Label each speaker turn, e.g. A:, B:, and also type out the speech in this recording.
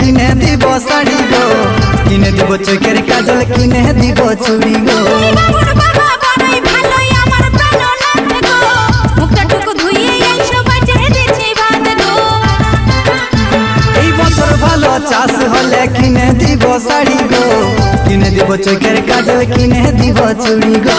A: কিনে দিব শাড়ি গো, কিনে দিব চোখের কাজল, কিনে দিব চুড়ি গো। এই বছর ভালো চাষ হলে কিনে দিব শাড়ি গো, কিনে দিব চোখের কাজল, কিনে দিব চুড়ি গো।